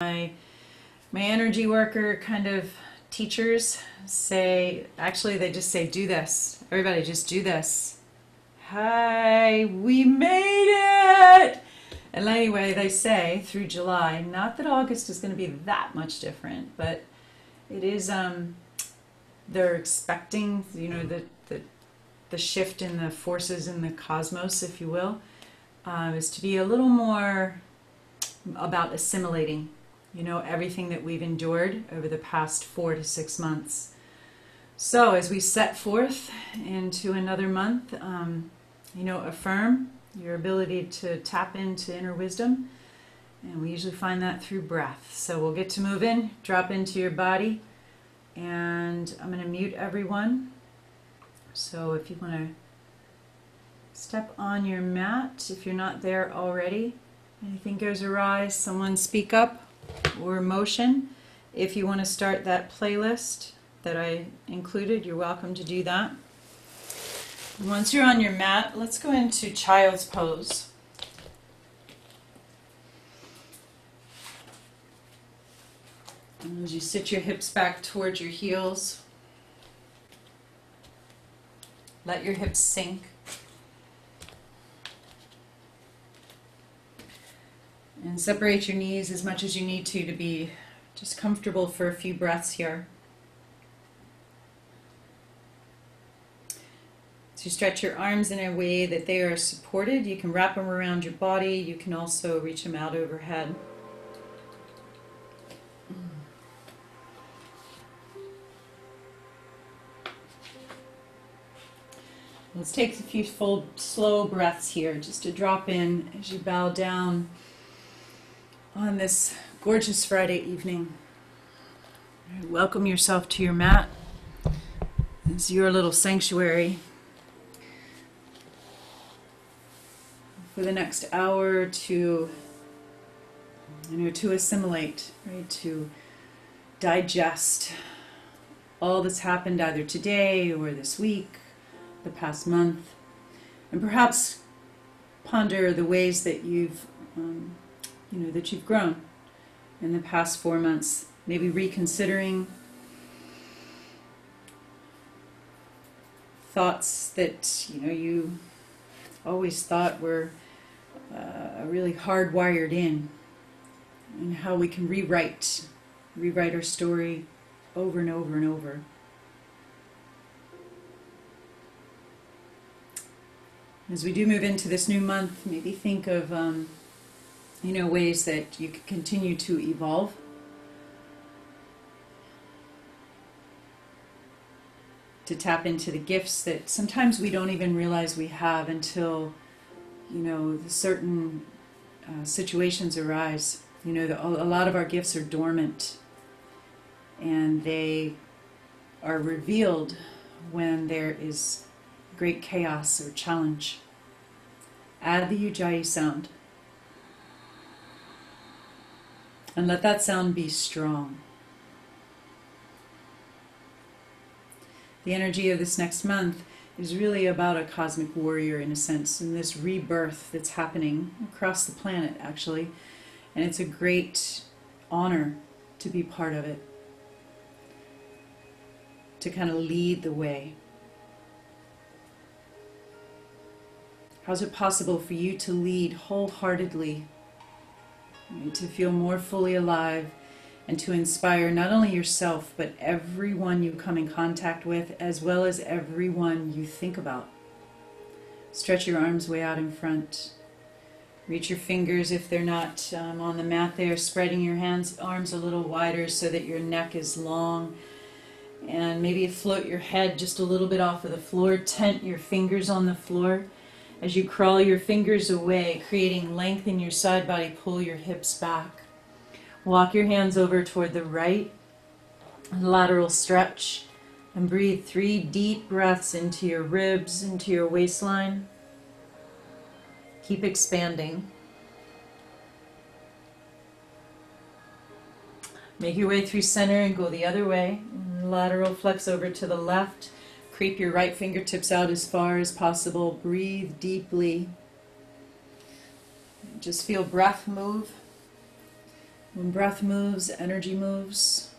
My energy worker kind of teachers say, actually they just say, do this. Everybody just do this. Hi, we made it! And anyway, they say through July, not that August is going to be that much different, but it is, they're expecting, you know, the shift in the forces in the cosmos, if you will, is to be a little more about assimilating, you know, everything that we've endured over the past 4 to 6 months. So as we set forth into another month, you know, affirm your ability to tap into inner wisdom. And we usually find that through breath. So we'll get to move in, drop into your body. And I'm going to mute everyone. So if you want to step on your mat, if you're not there already, anything goes awry, someone speak up or motion. If you want to start that playlist that I included, you're welcome to do that. Once you're on your mat, let's go into child's pose. And as you sit your hips back towards your heels, let your hips sink. And separate your knees as much as you need to be just comfortable for a few breaths here. So you stretch your arms in a way that they are supported. You can wrap them around your body. You can also reach them out overhead. Let's take a few full, slow breaths here, just to drop in as you bow down on this gorgeous Friday evening. Welcome yourself to your mat. It's your little sanctuary for the next hour to, you know, to assimilate, right? To digest all that's happened either today or this week, the past month, and perhaps ponder the ways that you've, you know, that you've grown in the past 4 months. Maybe reconsidering thoughts that, you know, you always thought were really hardwired in, and how we can rewrite our story over and over and over. As we do move into this new month, maybe think of, you know, ways that you can continue to evolve. To tap into the gifts that sometimes we don't even realize we have until, you know, the certain situations arise. You know, a lot of our gifts are dormant, and they are revealed when there is great chaos or challenge. Add the Ujjayi sound. And let that sound be strong. The energy of this next month is really about a cosmic warrior, in a sense, and this rebirth that's happening across the planet, actually. And it's a great honor to be part of it, to kind of lead the way. How's it possible for you to lead wholeheartedly, to feel more fully alive, and to inspire not only yourself, but everyone you come in contact with, as well as everyone you think about? Stretch your arms way out in front. Reach your fingers, if they're not on the mat there, spreading your arms a little wider so that your neck is long. And maybe float your head just a little bit off of the floor. Tent your fingers on the floor. As you crawl your fingers away, creating length in your side body, pull your hips back. Walk your hands over toward the right, lateral stretch, and breathe 3 deep breaths into your ribs, into your waistline. Keep expanding. Make your way through center and go the other way. Lateral flex over to the left. Creep your right fingertips out as far as possible. Breathe deeply. Just feel breath move. When breath moves, energy moves.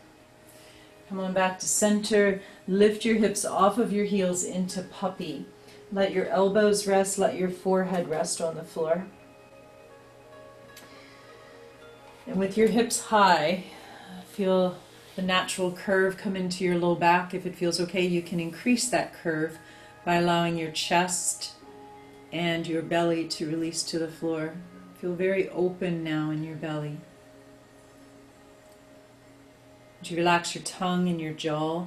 Come on back to center. Lift your hips off of your heels into puppy. Let your elbows rest. Let your forehead rest on the floor. And with your hips high, feel the natural curve come into your low back. If it feels okay, you can increase that curve by allowing your chest and your belly to release to the floor. Feel very open now in your belly. Would you relax your tongue and your jaw?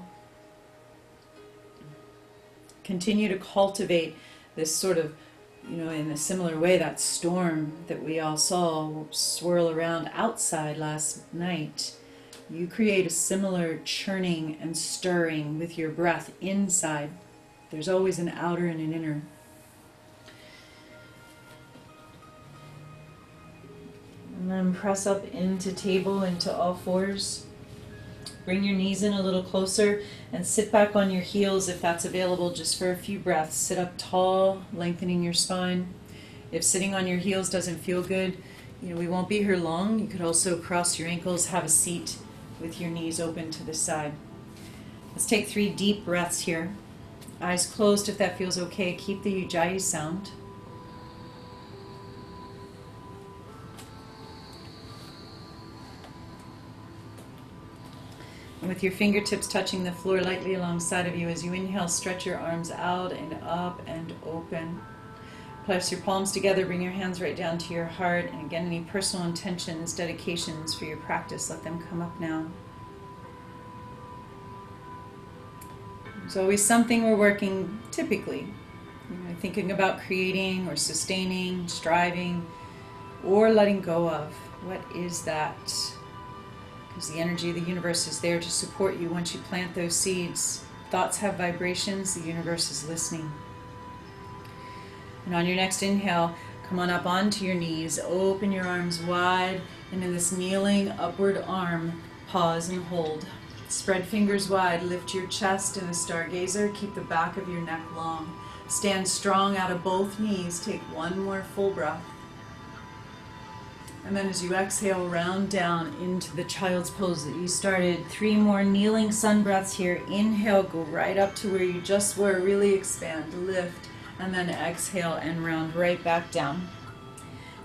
Continue to cultivate this sort of, in a similar way, that storm that we all saw swirl around outside last night. You create a similar churning and stirring with your breath inside. There's always an outer and an inner. And then press up into table, into all fours. Bring your knees in a little closer and sit back on your heels if that's available, just for a few breaths. Sit up tall, lengthening your spine. If sitting on your heels doesn't feel good, we won't be here long. You could also cross your ankles, have a seat with your knees open to the side. Let's take 3 deep breaths here. Eyes closed if that feels okay. Keep the Ujjayi sound. And with your fingertips touching the floor lightly alongside of you, as you inhale, stretch your arms out and up and open. Press your palms together, bring your hands right down to your heart. And again, any personal intentions, dedications for your practice, let them come up now. There's always something we're working, typically, thinking about creating or sustaining, striving, or letting go of. What is that? Because the energy of the universe is there to support you once you plant those seeds. Thoughts have vibrations, the universe is listening. And on your next inhale, come on up onto your knees, open your arms wide, and in this kneeling upward arm, pause and hold. Spread fingers wide, lift your chest in a stargazer, keep the back of your neck long. Stand strong out of both knees, take one more full breath. And then as you exhale, round down into the child's pose that you started. 3 more kneeling sun breaths here. Inhale, go right up to where you just were. Really expand, lift, and then exhale and round right back down.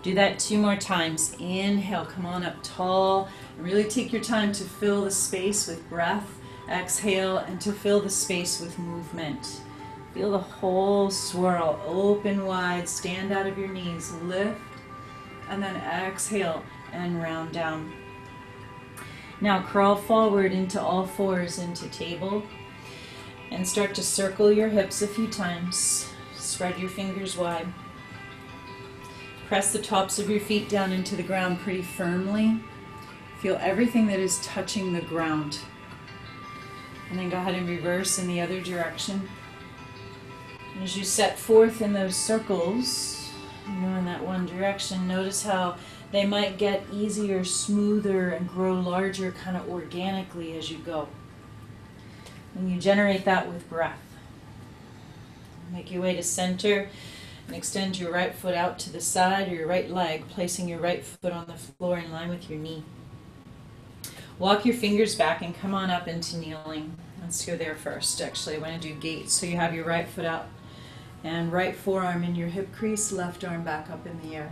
Do that 2 more times. Inhale, come on up tall. Really take your time to fill the space with breath. Exhale, and to fill the space with movement. Feel the whole swirl. Open wide, stand out of your knees, lift. And then exhale and round down. Now crawl forward into all fours into table and start to circle your hips a few times. Spread your fingers wide. Press the tops of your feet down into the ground pretty firmly. Feel everything that is touching the ground. And then go ahead and reverse in the other direction. And as you set forth in those circles, in that one direction, notice how they might get easier, smoother, and grow larger kind of organically as you go. And you generate that with breath. Make your way to center and extend your right foot out to the side, or your right leg, placing your right foot on the floor in line with your knee. Walk your fingers back and come on up into kneeling. Let's go there first. Actually, I want to do gates. So you have your right foot out and right forearm in your hip crease, left arm back up in the air.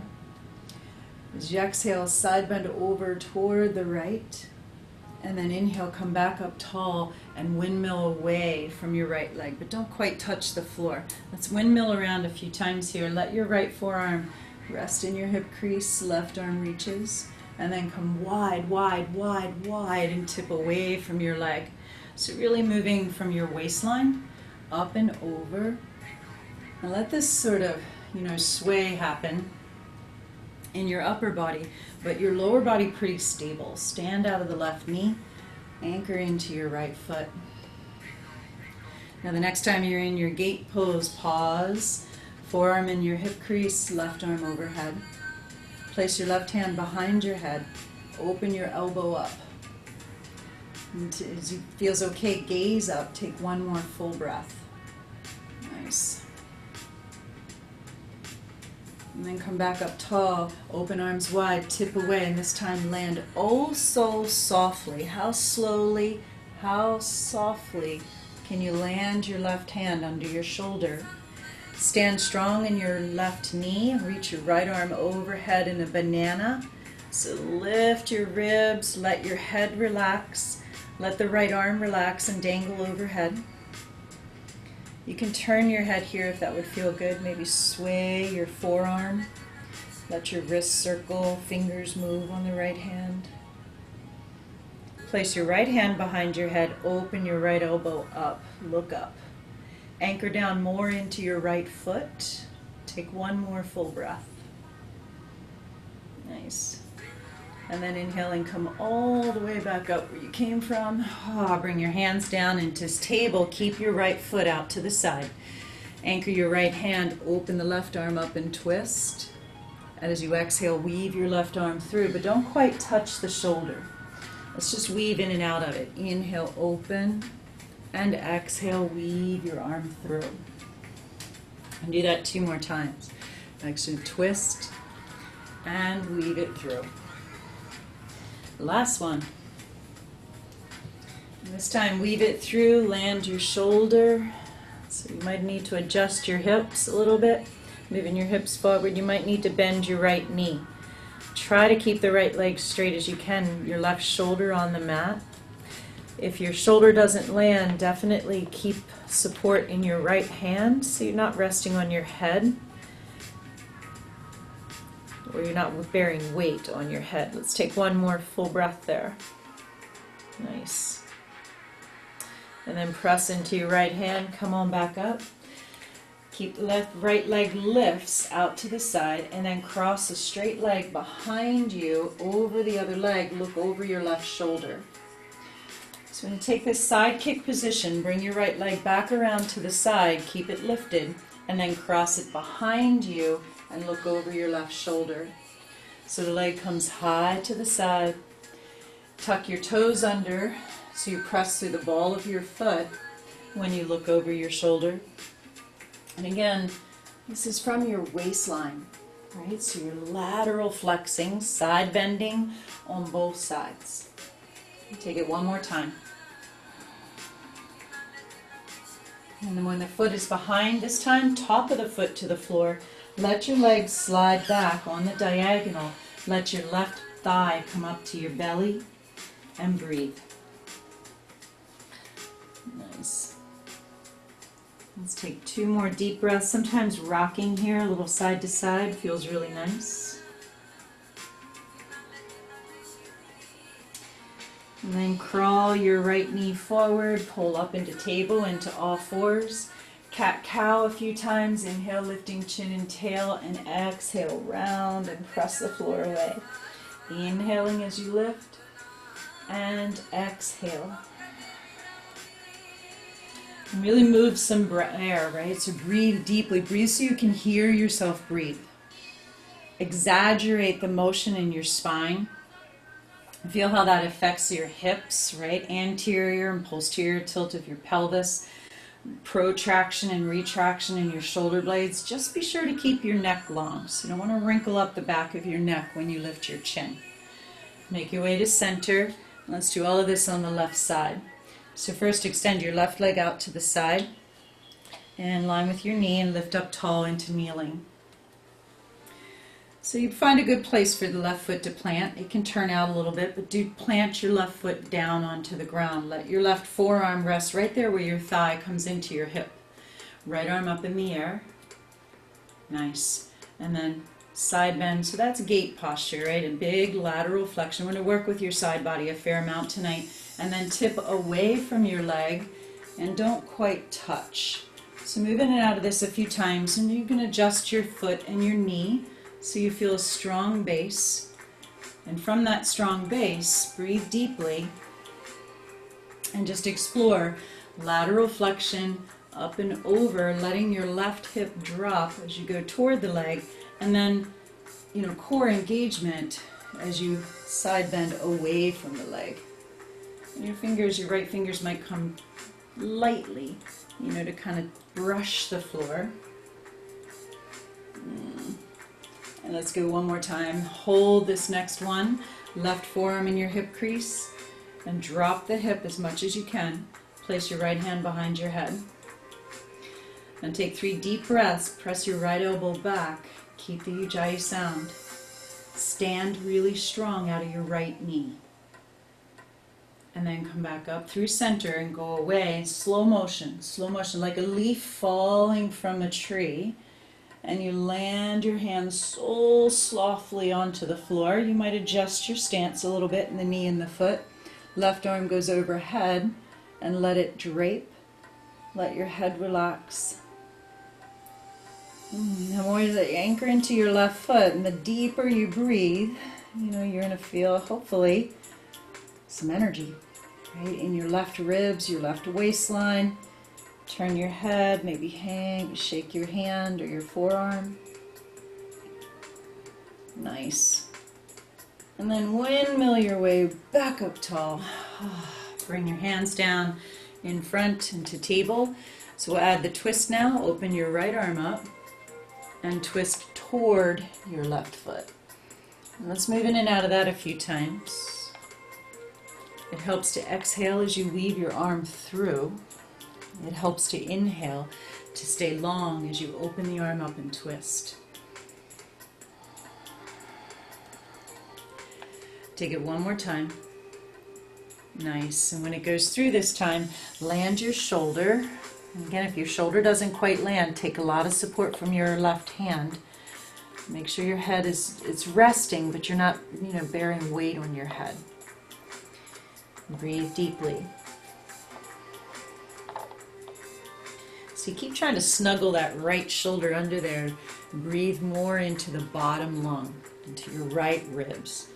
As you exhale, side bend over toward the right, and then inhale, come back up tall and windmill away from your right leg, but don't quite touch the floor. Let's windmill around a few times here. Let your right forearm rest in your hip crease, left arm reaches, and then come wide, wide, wide, wide, and tip away from your leg. So really moving from your waistline up and over. And let this sort of, sway happen in your upper body, but your lower body pretty stable. Stand out of the left knee, anchor into your right foot. Now the next time you're in your gate pose, pause, forearm in your hip crease, left arm overhead. Place your left hand behind your head, open your elbow up. And as it feels okay, gaze up, take one more full breath. Nice. And then come back up tall, open arms wide, tip away, and this time land oh so softly. How slowly, how softly can you land your left hand under your shoulder? Stand strong in your left knee, reach your right arm overhead in a banana. So lift your ribs, let your head relax, let the right arm relax and dangle overhead. You can turn your head here if that would feel good. Maybe sway your forearm. Let your wrists circle, fingers move on the right hand. Place your right hand behind your head, open your right elbow up, look up. Anchor down more into your right foot. Take one more full breath. Nice. And then inhaling, come all the way back up where you came from. Bring your hands down into table. Keep your right foot out to the side. Anchor your right hand, open the left arm up and twist. And as you exhale, weave your left arm through, but don't quite touch the shoulder. Let's just weave in and out of it. Inhale, open, and exhale, weave your arm through. And do that 2 more times. Actually, twist and weave it through. Last one. And this time, weave it through, land your shoulder. So you might need to adjust your hips a little bit. Moving your hips forward, you might need to bend your right knee. Try to keep the right leg straight as you can, your left shoulder on the mat. If your shoulder doesn't land, definitely keep support in your right hand so you're not resting on your head, or you're not bearing weight on your head. Let's take one more full breath there. Nice. And then press into your right hand, come on back up. Keep the right leg lifts out to the side, and then cross a straight leg behind you over the other leg. Look over your left shoulder. So when you take this side kick position, bring your right leg back around to the side, keep it lifted, and then cross it behind you and look over your left shoulder. So the leg comes high to the side. Tuck your toes under so you press through the ball of your foot when you look over your shoulder. And again, this is from your waistline, right? So you're lateral flexing, side bending on both sides. Take it one more time. And then when the foot is behind, this time, top of the foot to the floor. Let your legs slide back on the diagonal. Let your left thigh come up to your belly and breathe. Nice. Let's take 2 more deep breaths. Sometimes rocking here, a little side to side, feels really nice. And then crawl your right knee forward, pull up into table, into all fours. Cat-cow a few times. Inhale, lifting chin and tail, and exhale, round and press the floor away. Inhaling as you lift, and exhale. And really move some air, right? So breathe deeply. Breathe so you can hear yourself breathe. Exaggerate the motion in your spine. Feel how that affects your hips, right? Anterior and posterior tilt of your pelvis. Protraction and retraction in your shoulder blades. Just be sure to keep your neck long. So you don't want to wrinkle up the back of your neck when you lift your chin. Make your way to center. Let's do all of this on the left side. So first extend your left leg out to the side and line with your knee and lift up tall into kneeling. So you find a good place for the left foot to plant. It can turn out a little bit, but do plant your left foot down onto the ground. Let your left forearm rest right there where your thigh comes into your hip. Right arm up in the air. Nice. And then side bend. So that's gate posture, right? A big lateral flexion. We're going to work with your side body a fair amount tonight. And then tip away from your leg and don't quite touch. So move in and out of this a few times, and you can adjust your foot and your knee so you feel a strong base. And from that strong base, breathe deeply and just explore lateral flexion up and over, letting your left hip drop as you go toward the leg, and then, core engagement as you side bend away from the leg. And your right fingers might come lightly, to kind of brush the floor. And let's go one more time. Hold this next one. Left forearm in your hip crease and drop the hip as much as you can. Place your right hand behind your head. And take 3 deep breaths. Press your right elbow back. Keep the Ujjayi sound. Stand really strong out of your right knee. And then come back up through center and go away in slow motion, like a leaf falling from a tree. And you land your hands so softly onto the floor. You might adjust your stance a little bit in the knee and the foot. Left arm goes overhead and let it drape. Let your head relax. The more you anchor into your left foot, and the deeper you breathe, you're going to feel, hopefully, some energy, right? In your left ribs, your left waistline. Turn your head, maybe shake your hand or your forearm. Nice. And then windmill your way back up tall. Bring your hands down in front into table. So we'll add the twist now. Open your right arm up and twist toward your left foot. And let's move in and out of that a few times. It helps to exhale as you weave your arm through. It helps to inhale, to stay long as you open the arm up and twist. Take it one more time. Nice. And when it goes through this time, land your shoulder. And again, if your shoulder doesn't quite land, take a lot of support from your left hand. Make sure your head it's resting, but you're not, bearing weight on your head. Breathe deeply. So you keep trying to snuggle that right shoulder under there. Breathe more into the bottom lung, into your right ribs.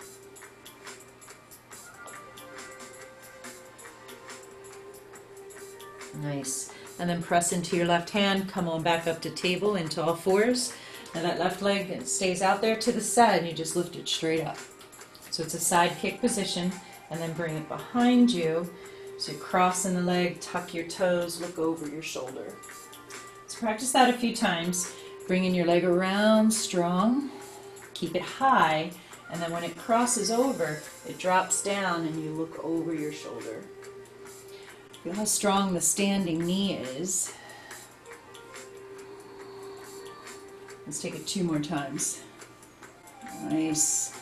Nice. And then press into your left hand. Come on back up to table into all fours. Now that left leg, it stays out there to the side, and you just lift it straight up. So it's a side kick position, and then bring it behind you. So you're crossing the leg, tuck your toes, look over your shoulder. Let's practice that a few times. Bringing your leg around strong. Keep it high, and then when it crosses over, it drops down and you look over your shoulder. Feel how strong the standing knee is. Let's take it 2 more times. Nice.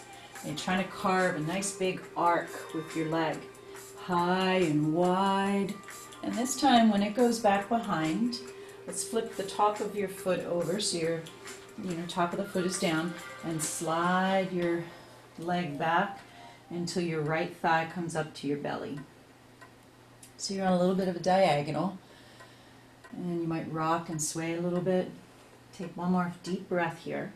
And you're trying to carve a nice big arc with your leg. High and wide. And this time when it goes back behind, let's flip the top of your foot over so your top of the foot is down, and slide your leg back until your right thigh comes up to your belly. So you're on a little bit of a diagonal, and you might rock and sway a little bit. Take one more deep breath here.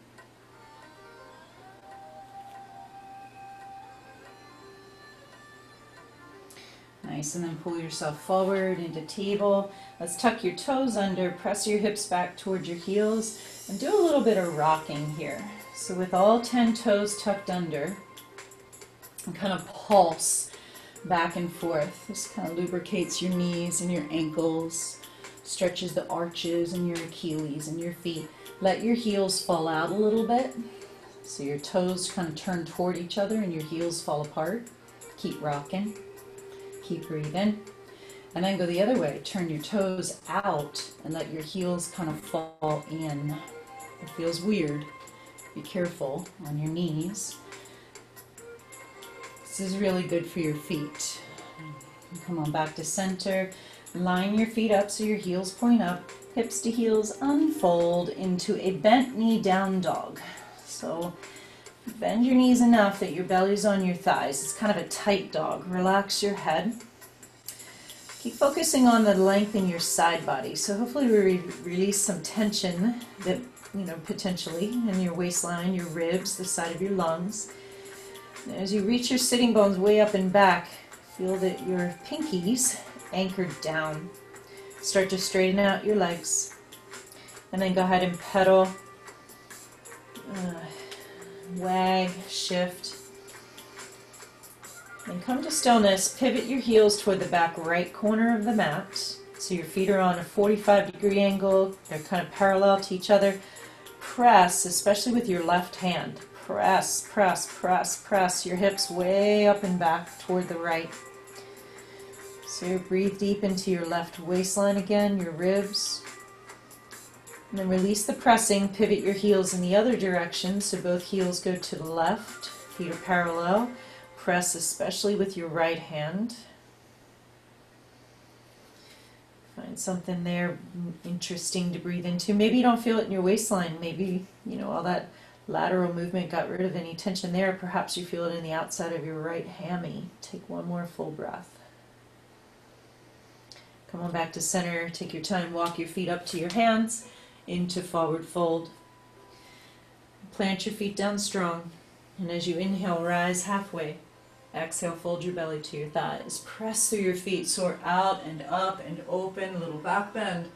Nice, and then pull yourself forward into table. Let's tuck your toes under, press your hips back towards your heels, and do a little bit of rocking here. So with all 10 toes tucked under, and kind of pulse back and forth. This kind of lubricates your knees and your ankles, stretches the arches and your Achilles and your feet. Let your heels fall out a little bit, so your toes kind of turn toward each other and your heels fall apart. Keep rocking. Keep breathing. And then go the other way. Turn your toes out and let your heels kind of fall in. It feels weird. Be careful on your knees. This is really good for your feet. Come on back to center. Line your feet up so your heels point up. Hips to heels unfold into a bent knee down dog. So bend your knees enough that your belly's on your thighs. It's kind of a tight dog. Relax your head. Keep focusing on the length in your side body. So hopefully we release some tension that, potentially in your waistline, your ribs, the side of your lungs. As you reach your sitting bones way up and back, feel that your pinkies anchored down. Start to straighten out your legs. And then go ahead and pedal, wag, shift. And come to stillness. Pivot your heels toward the back right corner of the mat. So your feet are on a 45-degree angle. They're kind of parallel to each other. press, especially with your left hand. Press, press, press, press your hips way up and back toward the right. So breathe deep into your left waistline again, your ribs. And then release the pressing, pivot your heels in the other direction so both heels go to the left, feet are parallel. Press especially with your right hand. Find something there interesting to breathe into. Maybe you don't feel it in your waistline. Maybe, all that lateral movement got rid of any tension there. Perhaps you feel it in the outside of your right hammy. Take one more full breath. Come on back to center. Take your time. Walk your feet up to your hands into forward fold. Plant your feet down strong. And as you inhale, rise halfway. Exhale, fold your belly to your thighs. Press through your feet, soar out and up and open, little back bend.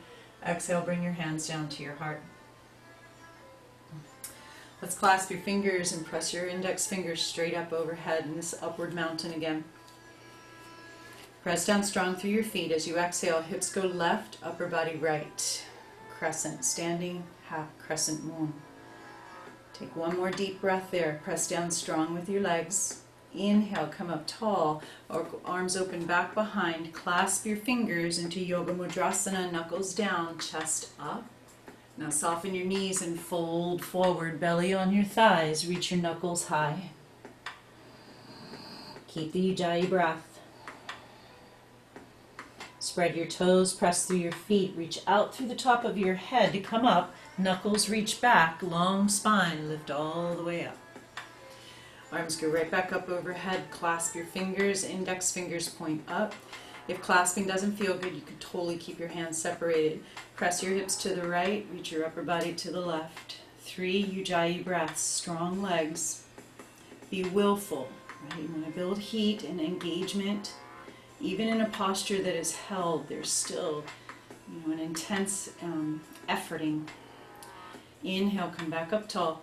Exhale, bring your hands down to your heart. Let's clasp your fingers and press your index fingers straight up overhead in this upward mountain again. Press down strong through your feet. As you exhale, hips go left, upper body right. Crescent, standing, half crescent moon. Take one more deep breath there. Press down strong with your legs. Inhale, come up tall, or arms open back behind. Clasp your fingers into Yoga Mudrasana, knuckles down, chest up. Now soften your knees and fold forward, belly on your thighs. Reach your knuckles high. Keep the Ujjayi breath. Spread your toes, press through your feet, reach out through the top of your head to come up. Knuckles reach back, long spine, lift all the way up. Arms go right back up overhead, clasp your fingers, index fingers point up. If clasping doesn't feel good, you can totally keep your hands separated. Press your hips to the right, reach your upper body to the left. 3 Ujjayi breaths, strong legs. Be willful, right? You want to build heat and engagement. Even in a posture that is held, there's still an intense efforting. Inhale, come back up tall.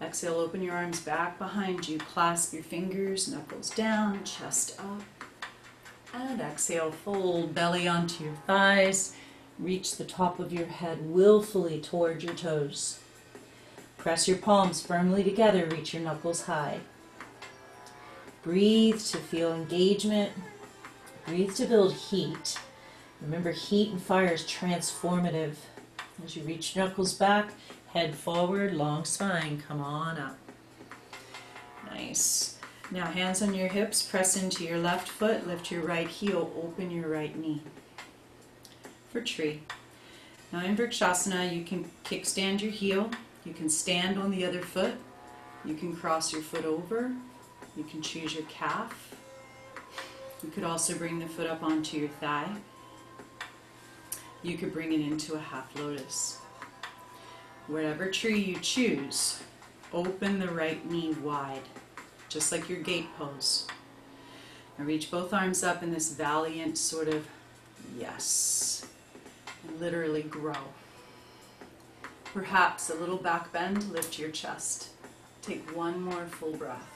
Exhale, open your arms back behind you. Clasp your fingers, knuckles down, chest up. And exhale, fold belly onto your thighs. Reach the top of your head willfully toward your toes. Press your palms firmly together. Reach your knuckles high. Breathe to feel engagement. Breathe to build heat. Remember, heat and fire is transformative. As you reach knuckles back, head forward, long spine, come on up. Nice. Now hands on your hips, press into your left foot, lift your right heel, open your right knee. For tree. Now in Vrikshasana, you can kickstand your heel, you can stand on the other foot, you can cross your foot over, you can choose your calf. You could also bring the foot up onto your thigh. You could bring it into a half lotus. Whatever tree you choose, open the right knee wide, just like your gate pose. Now reach both arms up in this valiant sort of yes, and literally grow. Perhaps a little back bend, lift your chest. Take one more full breath.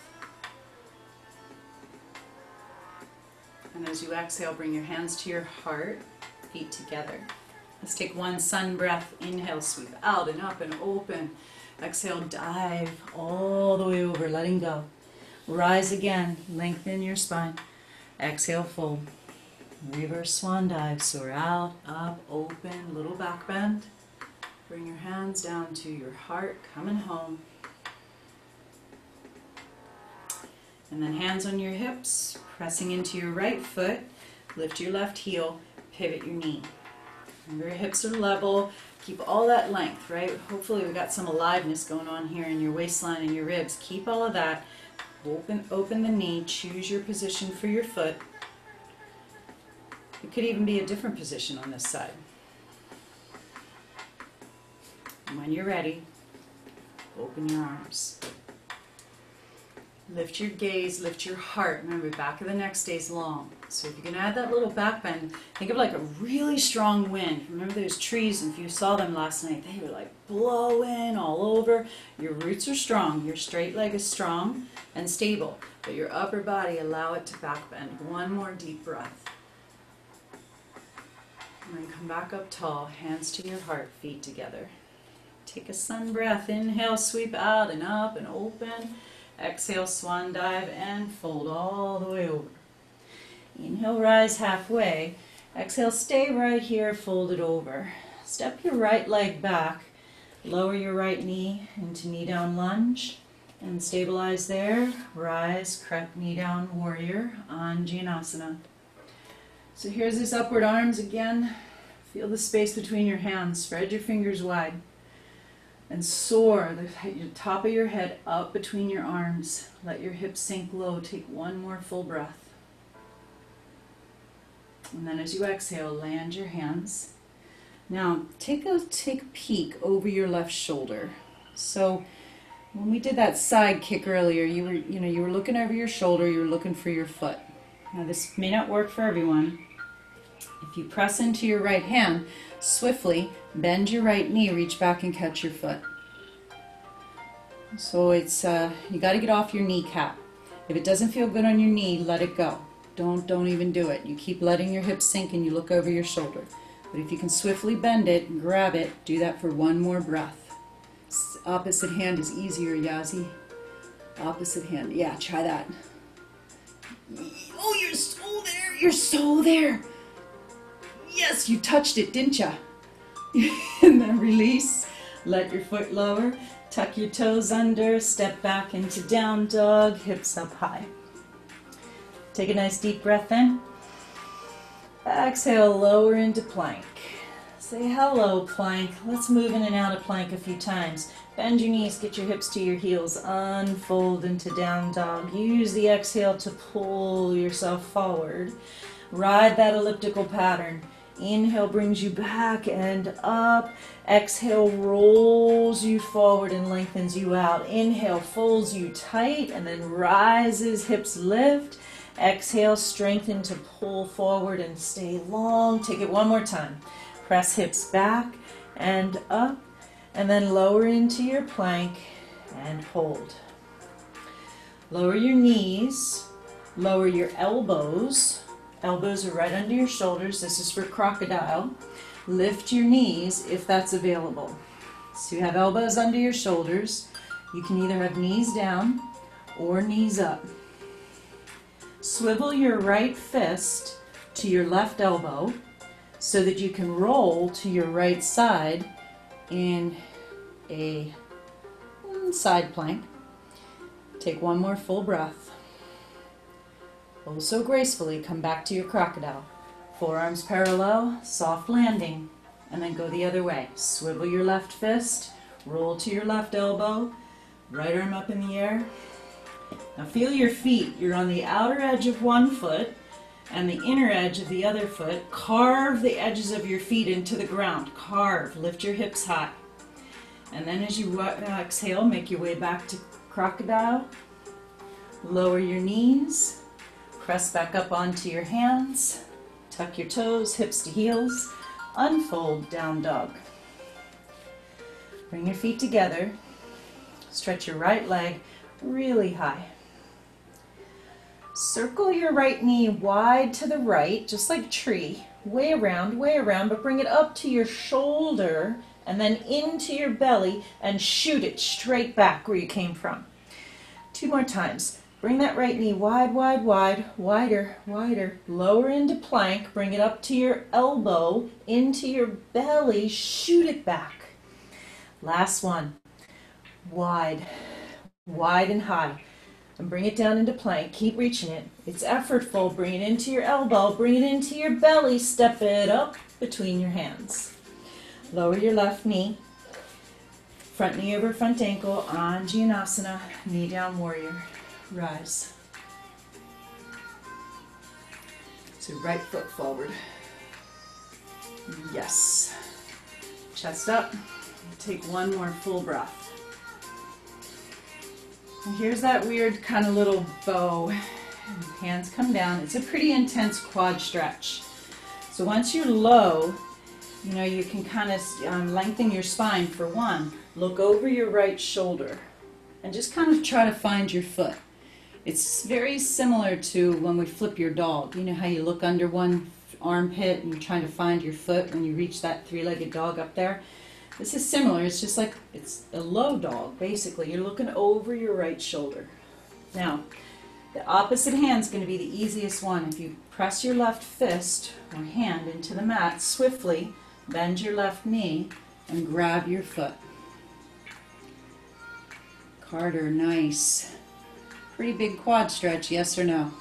And as you exhale, bring your hands to your heart, feet together. Let's take one sun breath. Inhale, sweep out and up and open. Exhale, dive all the way over, letting go. Rise again, lengthen your spine. Exhale, fold. Reverse swan dive, soar out, up, open, little back bend. Bring your hands down to your heart, coming home. And then hands on your hips, pressing into your right foot. Lift your left heel, pivot your knee. Remember, your hips are level. Keep all that length, right? Hopefully we've got some aliveness going on here in your waistline and your ribs. Keep all of that. Open the knee. Choose your position for your foot. It could even be a different position on this side. And when you're ready, open your arms. Lift your gaze, lift your heart. Remember, back of the neck stays long. So if you can add that little back bend, think of like a really strong wind. Remember those trees, and if you saw them last night, they were like blowing all over. Your roots are strong. Your straight leg is strong and stable. But your upper body, allow it to back bend. One more deep breath. And then come back up tall, hands to your heart, feet together. Take a sun breath. Inhale, sweep out and up and open. Exhale, swan dive and fold all the way over. Inhale, rise halfway. Exhale, stay right here, fold it over. Step your right leg back. Lower your right knee into knee down lunge and stabilize there. Rise, knee down warrior, Anjaneyasana. So here's this upward arms again. Feel the space between your hands. Spread your fingers wide. And soar the top of your head up between your arms. Let your hips sink low. Take one more full breath. And then as you exhale, land your hands. Now take a peek over your left shoulder. So when we did that side kick earlier, you were looking over your shoulder, you were looking for your foot. Now this may not work for everyone. If you press into your right hand, swiftly bend your right knee, reach back and catch your foot. So it's you got to get off your kneecap. If it doesn't feel good on your knee, let it go. Don't even do it. You keep letting your hips sink and you look over your shoulder. But if you can swiftly bend it and grab it, do that for one more breath. Opposite hand is easier, Yazi. Opposite hand. Yeah, try that. Oh, you're so there. You're so there. Yes, you touched it, didn't ya? And then release. Let your foot lower. Tuck your toes under. Step back into down dog. Hips up high. Take a nice deep breath in. Exhale, lower into plank. Say hello, plank. Let's move in and out of plank a few times. Bend your knees, get your hips to your heels. Unfold into down dog. Use the exhale to pull yourself forward. Ride that elliptical pattern. Inhale brings you back and up. Exhale rolls you forward and lengthens you out. Inhale folds you tight and then rises, hips lift. Exhale, strengthen to pull forward and stay long. Take it one more time. Press hips back and up, and then lower into your plank and hold. Lower your knees, lower your elbows. Elbows are right under your shoulders. This is for crocodile. Lift your knees if that's available. So you have elbows under your shoulders. You can either have knees down or knees up. Swivel your right fist to your left elbow so that you can roll to your right side in a side plank. Take one more full breath. Also gracefully come back to your crocodile. Forearms parallel, soft landing, and then go the other way. Swivel your left fist, roll to your left elbow, right arm up in the air. Now feel your feet. You're on the outer edge of one foot and the inner edge of the other foot. Carve the edges of your feet into the ground. Carve. Lift your hips high. And then as you exhale, make your way back to crocodile. Lower your knees. Press back up onto your hands. Tuck your toes, hips to heels. Unfold, down dog. Bring your feet together. Stretch your right leg really high. Circle your right knee wide to the right, just like a tree. Way around, but bring it up to your shoulder and then into your belly and shoot it straight back where you came from. 2 more times. Bring that right knee wide, wider. Lower into plank. Bring it up to your elbow, into your belly. Shoot it back. Last one. Wide and high. And bring it down into plank. Keep reaching it. It's effortful. Bring it into your elbow. Bring it into your belly. Step it up between your hands. Lower your left knee. Front knee over front ankle. Anjaneyasana. Knee down warrior. Rise. So right foot forward. Yes. Chest up. Take one more full breath. And here's that weird kind of little bow. Hands come down. It's a pretty intense quad stretch. So once you're low, you can kind of lengthen your spine for one. Look over your right shoulder and just kind of try to find your foot. It's very similar to when we flip your dog. You know how you look under one armpit and you're trying to find your foot when you reach that 3-legged dog up there? This is similar. It's just like it's a low dog, basically. You're looking over your right shoulder. Now, the opposite hand is going to be the easiest one. If you press your left fist or hand into the mat swiftly, bend your left knee, and grab your foot. Carter, nice. Pretty big quad stretch, yes or no?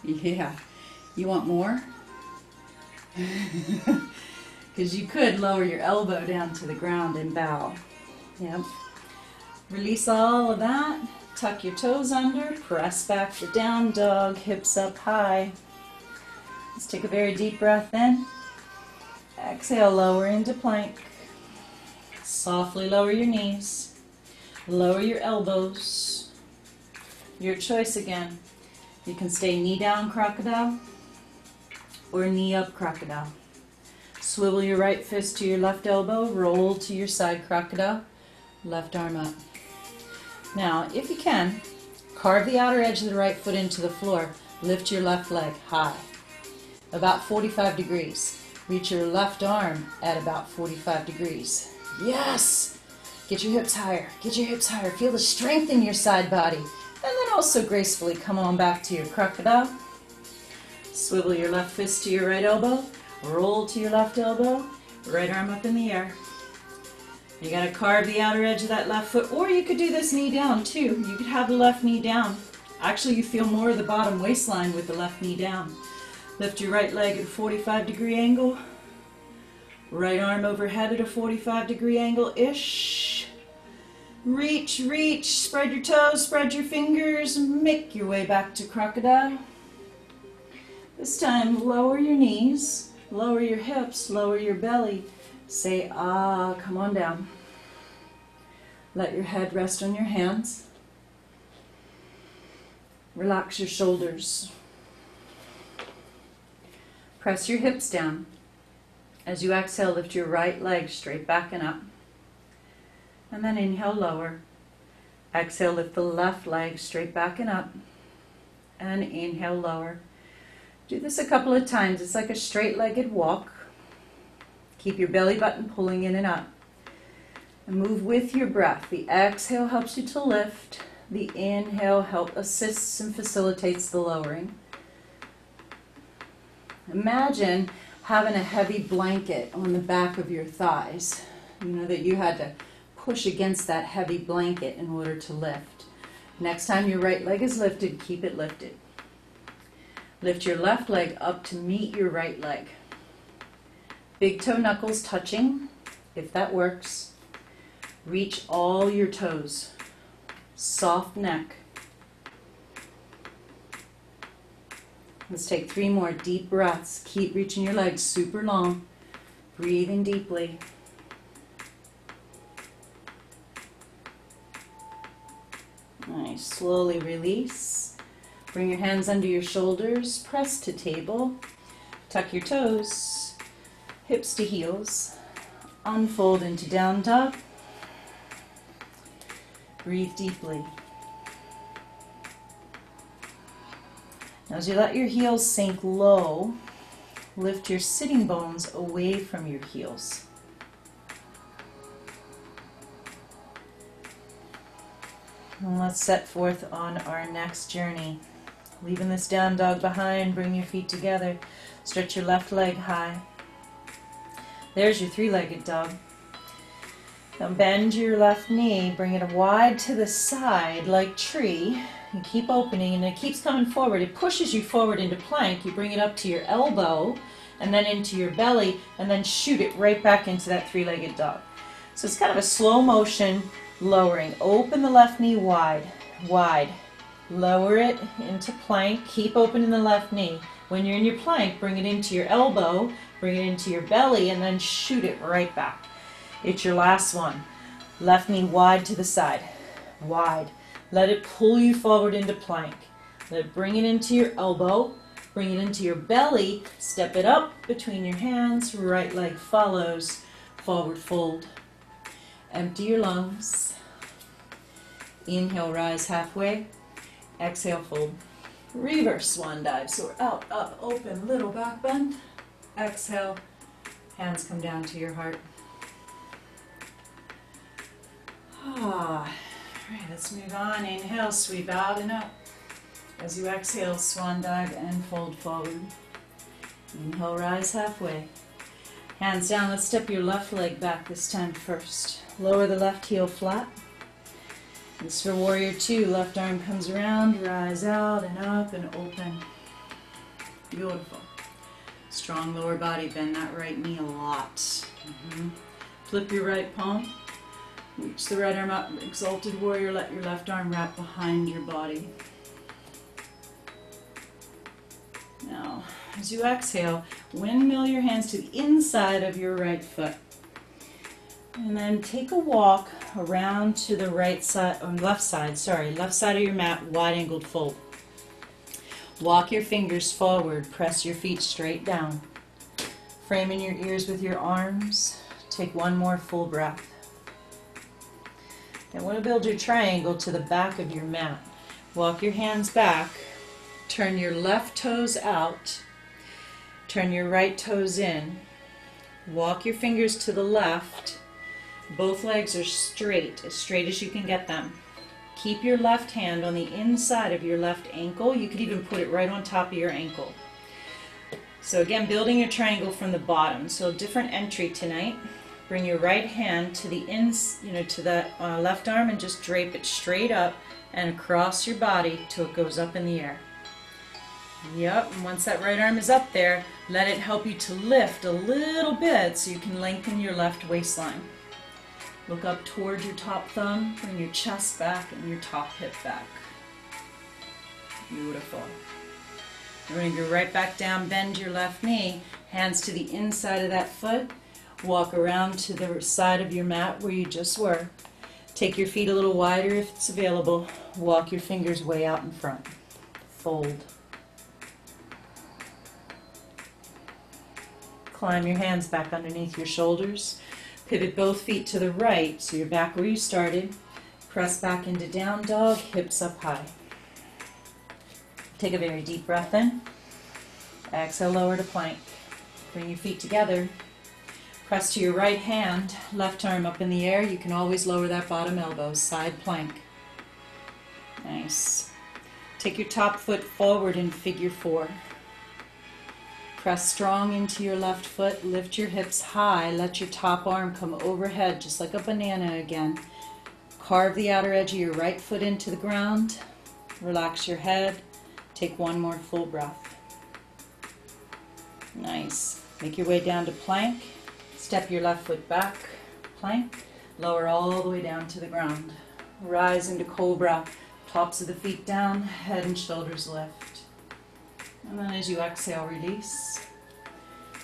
Yeah. You want more? Because you could lower your elbow down to the ground and bow. Yep. Release all of that. Tuck your toes under. Press back for down dog. Hips up high. Let's take a very deep breath in. Exhale, lower into plank. Softly lower your knees. Lower your elbows. Your choice again. You can stay knee down crocodile or knee up crocodile. Swivel your right fist to your left elbow, roll to your side crocodile, left arm up. Now, if you can, carve the outer edge of the right foot into the floor, lift your left leg high, about 45 degrees. Reach your left arm at about 45 degrees. Yes! Get your hips higher, get your hips higher. Feel the strength in your side body. And then also gracefully come on back to your crocodile. Swivel your left fist to your right elbow. Roll to your left elbow. Right arm up in the air. You got to carve the outer edge of that left foot. Or you could do this knee down too. You could have the left knee down. Actually, you feel more of the bottom waistline with the left knee down. Lift your right leg at a 45-degree angle. Right arm overhead at a 45-degree angle-ish. Reach, reach, spread your toes, spread your fingers, make your way back to crocodile. This time, lower your knees, lower your hips, lower your belly. Say, ah, come on down. Let your head rest on your hands. Relax your shoulders. Press your hips down. As you exhale, lift your right leg straight back and up. And then inhale, lower. Exhale, lift the left leg straight back and up. And inhale, lower. Do this a couple of times. It's like a straight-legged walk. Keep your belly button pulling in and up. And move with your breath. The exhale helps you to lift. The inhale assists and facilitates the lowering. Imagine having a heavy blanket on the back of your thighs. You know that you had to push against that heavy blanket in order to lift. Next time your right leg is lifted, keep it lifted. Lift your left leg up to meet your right leg. Big toe knuckles touching, if that works. Reach all your toes. Soft neck. Let's take 3 more deep breaths. Keep reaching your legs super long. Breathing deeply. Nice. Slowly release. Bring your hands under your shoulders. Press to table. Tuck your toes. Hips to heels. Unfold into down dog. Breathe deeply. Now as you let your heels sink low, lift your sitting bones away from your heels. And let's set forth on our next journey. Leaving this down dog behind, bring your feet together. Stretch your left leg high. There's your 3-legged dog. Now bend your left knee, bring it wide to the side like tree, and keep opening, and it keeps coming forward. It pushes you forward into plank. You bring it up to your elbow, and then into your belly, and then shoot it right back into that 3-legged dog. So it's kind of a slow motion lowering. Open the left knee wide, wide. Lower it into plank. Keep opening the left knee. When you're in your plank, bring it into your elbow, bring it into your belly, and then shoot it right back. It's your last one. Left knee wide to the side. Wide. Let it pull you forward into plank. Let it bring it into your elbow. Bring it into your belly. Step it up between your hands. Right leg follows. Forward fold. Empty your lungs. Inhale, rise halfway. Exhale, fold. Reverse swan dive. So we're out, up, open, little back bend. Exhale. Hands come down to your heart. All right, let's move on. Inhale, sweep out and up. As you exhale, swan dive and fold forward. Inhale, rise halfway. Hands down, let's step your left leg back this time first. Lower the left heel flat. This is for warrior two. Left arm comes around, rise out and up and open. Beautiful. Strong lower body, bend that right knee a lot. Flip your right palm. Reach the right arm up, exalted warrior, let your left arm wrap behind your body. Now, as you exhale, windmill your hands to the inside of your right foot. And then take a walk around to the right side, or left side of your mat, wide angled fold. Walk your fingers forward, press your feet straight down. Framing your ears with your arms. Take one more full breath. Then want to build your triangle to the back of your mat. Walk your hands back. Turn your left toes out. Turn your right toes in. Walk your fingers to the left. Both legs are straight as you can get them. Keep your left hand on the inside of your left ankle. You could even put it right on top of your ankle. So again, building your triangle from the bottom. So different entry tonight. Bring your right hand to the left arm and just drape it straight up and across your body till it goes up in the air. Yep, and once that right arm is up there, let it help you to lift a little bit so you can lengthen your left waistline. Look up towards your top thumb, bring your chest back and your top hip back. Beautiful. We're going to go right back down, bend your left knee, hands to the inside of that foot. Walk around to the side of your mat where you just were. Take your feet a little wider if it's available. Walk your fingers way out in front. Fold. Climb your hands back underneath your shoulders. Pivot both feet to the right, so you're back where you started. Press back into down dog, hips up high. Take a very deep breath in. Exhale, lower to plank. Bring your feet together. Press to your right hand, left arm up in the air. You can always lower that bottom elbow, side plank. Nice. Take your top foot forward in figure four. Press strong into your left foot, lift your hips high, let your top arm come overhead just like a banana again. Carve the outer edge of your right foot into the ground, relax your head, take one more full breath. Nice. Make your way down to plank, step your left foot back, plank, lower all the way down to the ground. Rise into cobra, tops of the feet down, head and shoulders lift. And then as you exhale, release.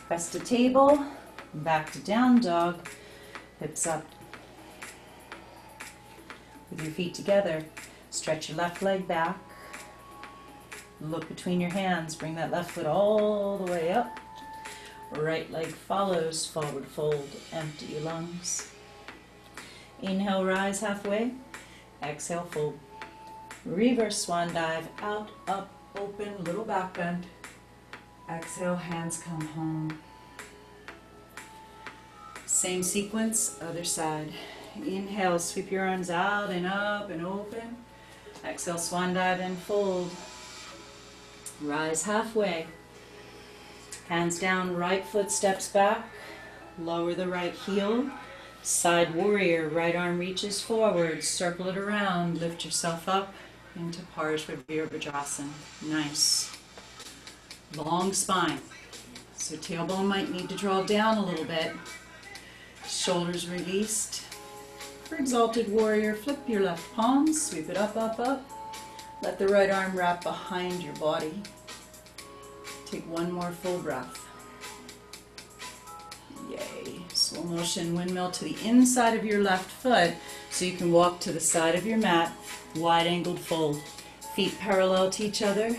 Press to table, back to down dog, hips up. With your feet together, stretch your left leg back. Look between your hands, bring that left foot all the way up. Right leg follows, forward fold, empty your lungs. Inhale, rise halfway. Exhale, fold. Reverse swan dive, out, up, open, little back bend. Exhale, hands come home. Same sequence, other side. Inhale, sweep your arms out and up and open. Exhale, swan dive and fold. Rise halfway. Hands down, right foot steps back. Lower the right heel. Side warrior, right arm reaches forward. Circle it around, lift yourself up into Parshva. Nice. Long spine. So tailbone might need to draw down a little bit. Shoulders released. For exalted warrior, flip your left palm, sweep it up, up, up. Let the right arm wrap behind your body. Take one more full breath. Yay. Slow motion windmill to the inside of your left foot so you can walk to the side of your mat, wide angled fold. Feet parallel to each other.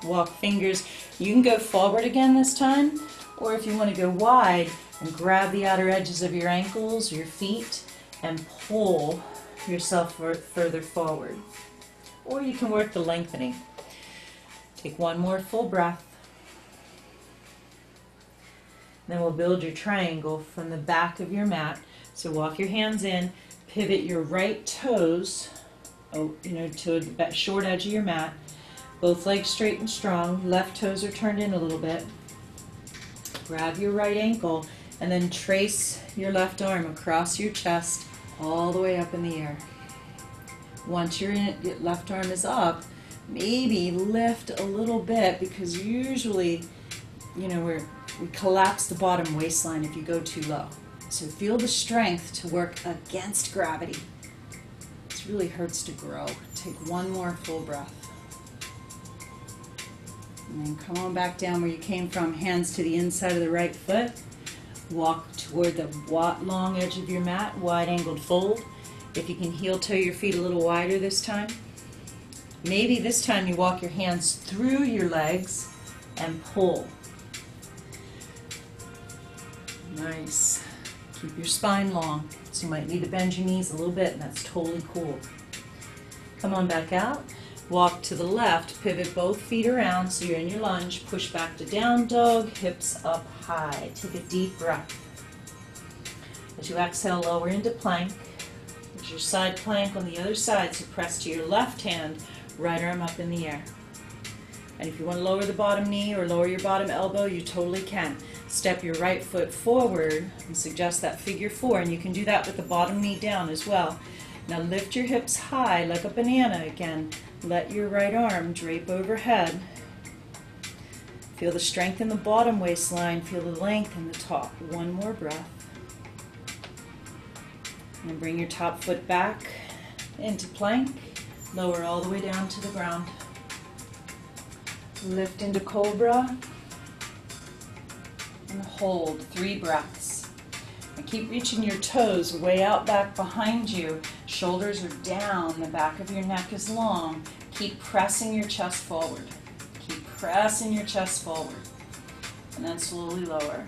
Walk fingers. You can go forward again this time, or if you want to go wide and grab the outer edges of your ankles, your feet, and pull yourself further forward. Or you can work the lengthening. Take one more full breath. Then we'll build your triangle from the back of your mat. So walk your hands in, Pivot your right toes, to the short edge of your mat. Both legs straight and strong. Left toes are turned in a little bit. Grab your right ankle and then trace your left arm across your chest all the way up in the air. Once your left arm is up, maybe lift a little bit, because usually, we collapse the bottom waistline if you go too low. So feel the strength to work against gravity. It really hurts to grow. Take one more full breath. And then come on back down where you came from, hands to the inside of the right foot. Walk toward the long edge of your mat, wide angled fold. If you can heel toe your feet a little wider this time. Maybe this time you walk your hands through your legs and pull. Nice. Keep your spine long. So you might need to bend your knees a little bit, and that's totally cool. Come on back out. Walk to the left, pivot both feet around so you're in your lunge. Push back to down dog, hips up high. Take a deep breath. As you exhale, lower into plank. There's your side plank on the other side, so press to your left hand, right arm up in the air. And if you want to lower the bottom knee or lower your bottom elbow, you totally can. Step your right foot forward and suggest that figure four, and you can do that with the bottom knee down as well. Now lift your hips high like a banana again. Let your right arm drape overhead. Feel the strength in the bottom waistline. Feel the length in the top. One more breath. And bring your top foot back into plank. Lower all the way down to the ground. Lift into cobra. And hold 3 breaths. And keep reaching your toes way out back behind you. Shoulders are down, the back of your neck is long. Keep pressing your chest forward. Keep pressing your chest forward. And then slowly lower.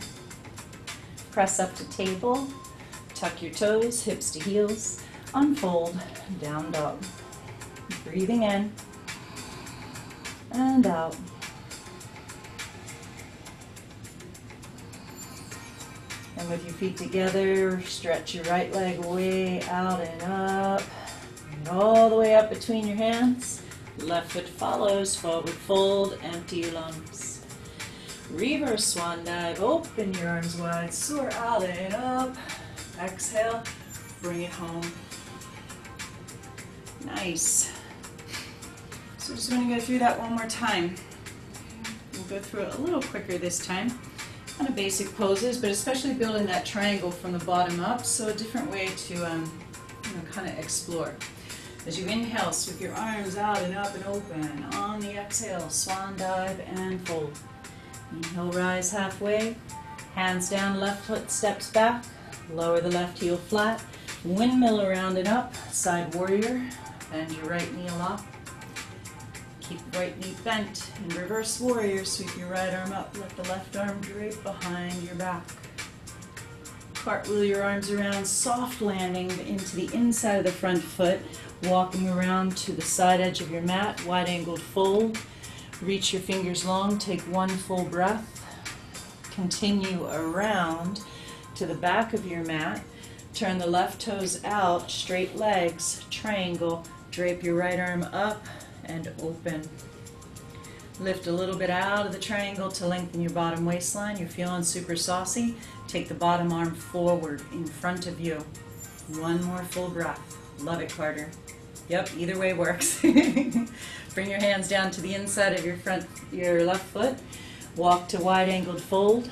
Press up to table. Tuck your toes, hips to heels. Unfold, down dog. Breathing in and out. And with your feet together, stretch your right leg way out and up. And all the way up between your hands. Left foot follows, forward fold, empty your lungs. Reverse swan dive, open your arms wide, soar out and up. Exhale, bring it home. Nice. So we're just going to go through that one more time. We'll go through it a little quicker this time. Kind of basic poses, but especially building that triangle from the bottom up, so a different way to kind of explore. As you inhale, sweep your arms out and up and open. On the exhale, swan dive and fold. Inhale, rise halfway. Hands down, left foot steps back. Lower the left heel flat. Windmill around and up. Side warrior. Bend your right knee up. Keep the right knee bent. In reverse warrior, sweep your right arm up. Let the left arm drape behind your back. Cartwheel your arms around, soft landing into the inside of the front foot. Walking around to the side edge of your mat, wide angled fold. Reach your fingers long, take one full breath. Continue around to the back of your mat. Turn the left toes out, straight legs, triangle. Drape your right arm up and open. Lift a little bit out of the triangle to lengthen your bottom waistline. You're feeling super saucy. Take the bottom arm forward in front of you. One more full breath. Love it, Carter. Yep, either way works. Bring your hands down to the inside of your left foot. Walk to wide angled fold.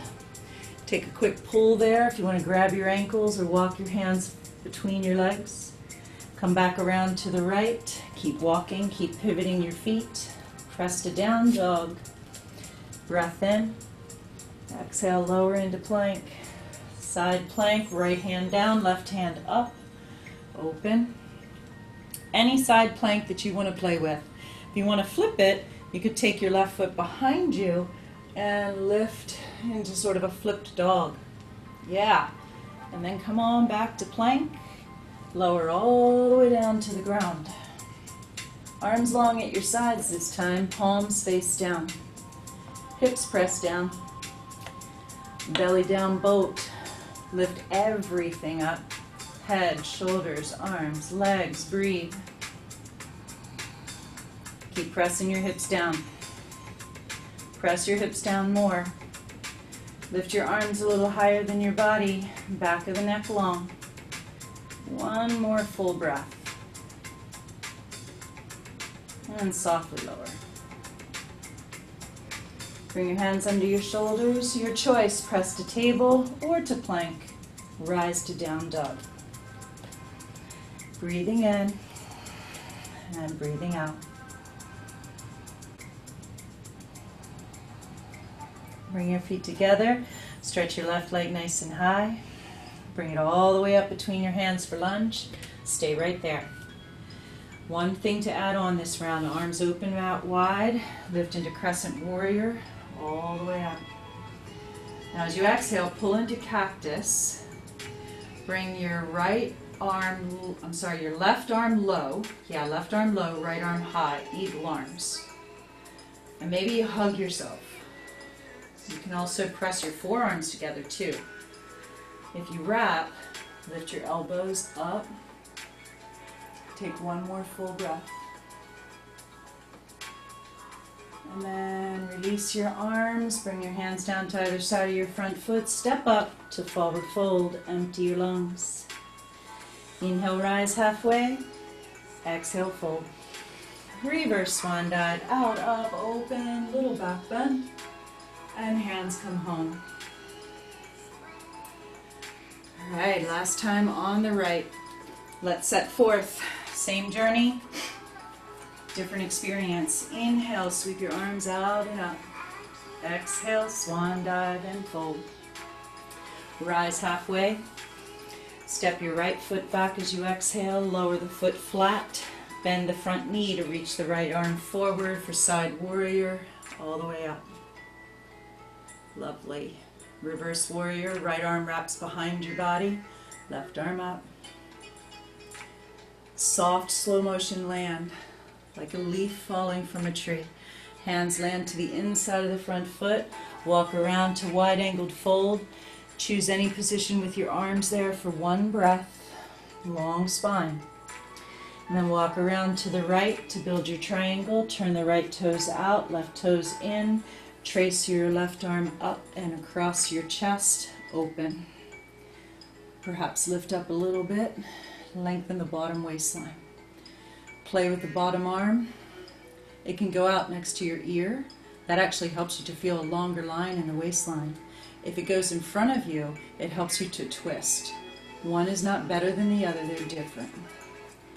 Take a quick pull there if you want to grab your ankles or walk your hands between your legs. Come back around to the right. Keep walking, keep pivoting your feet. Press to down dog. Breath in. Exhale, lower into plank. Side plank, right hand down, left hand up. Open. Any side plank that you want to play with. If you want to flip it, you could take your left foot behind you and lift into sort of a flipped dog. Yeah. And then come on back to plank. Lower all the way down to the ground. Arms long at your sides this time, palms face down. Hips press down. Belly down boat. Lift everything up. Head, shoulders, arms, legs, breathe. Keep pressing your hips down. Press your hips down more. Lift your arms a little higher than your body, back of the neck long. One more full breath. And softly lower. Bring your hands under your shoulders. Your choice, press to table or to plank. Rise to down dog. Breathing in and breathing out. Bring your feet together. Stretch your left leg nice and high. Bring it all the way up between your hands for lunge. Stay right there. One thing to add on this round, arms open out wide. Lift into crescent warrior, all the way up. Now as you exhale, pull into cactus. Bring your your left arm low. Yeah, left arm low, right arm high, eagle arms. And maybe you hug yourself. You can also press your forearms together too. If you wrap, lift your elbows up. Take one more full breath. And then release your arms. Bring your hands down to either side of your front foot. Step up to forward fold. Empty your lungs. Inhale, rise halfway. Exhale, fold. Reverse swan dive. Out, up, open, little back bend. And hands come home. All right, last time on the right. Let's set forth. Same journey, different experience. Inhale, sweep your arms out and up. Exhale, swan dive and fold. Rise halfway. Step your right foot back as you exhale. Lower the foot flat. Bend the front knee to reach the right arm forward for side warrior. All the way up. Lovely. Reverse warrior. Right arm wraps behind your body. Left arm up. Soft, slow motion land, like a leaf falling from a tree. Hands land to the inside of the front foot. Walk around to wide angled fold. Choose any position with your arms there for one breath. Long spine. And then walk around to the right to build your triangle. Turn the right toes out, left toes in. Trace your left arm up and across your chest. Open. Perhaps lift up a little bit. Lengthen the bottom waistline. Play with the bottom arm. It can go out next to your ear. That actually helps you to feel a longer line in the waistline. If it goes in front of you, it helps you to twist. One is not better than the other, they're different.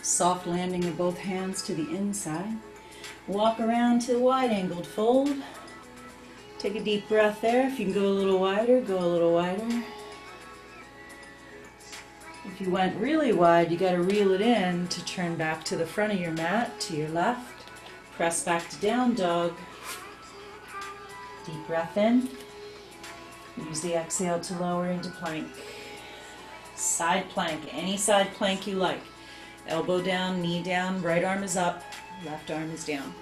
Soft landing of both hands to the inside. Walk around to wide angled fold. Take a deep breath there. If you can go a little wider, go a little wider. If you went really wide, you got to reel it in to turn back to the front of your mat, to your left. Press back to down dog. Deep breath in. Use the exhale to lower into plank. Side plank, any side plank you like. Elbow down, knee down, right arm is up, left arm is down.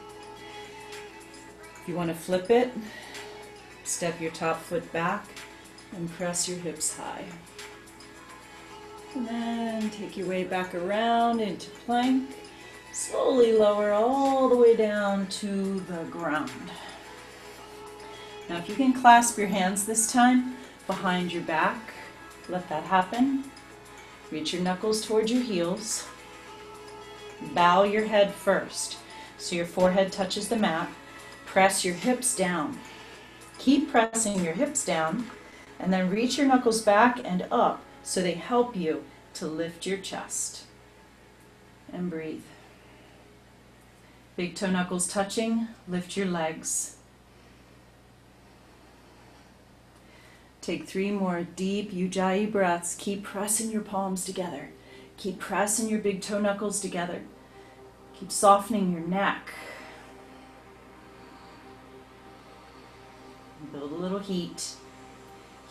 If you want to flip it, step your top foot back and press your hips high. And then take your way back around into plank. Slowly lower all the way down to the ground. Now if you can clasp your hands this time behind your back, let that happen. Reach your knuckles towards your heels. Bow your head first so your forehead touches the mat. Press your hips down. Keep pressing your hips down and then reach your knuckles back and up so they help you to lift your chest. And breathe. Big toe knuckles touching, lift your legs. Take 3 more deep Ujjayi breaths. Keep pressing your palms together. Keep pressing your big toe knuckles together. Keep softening your neck. Build a little heat.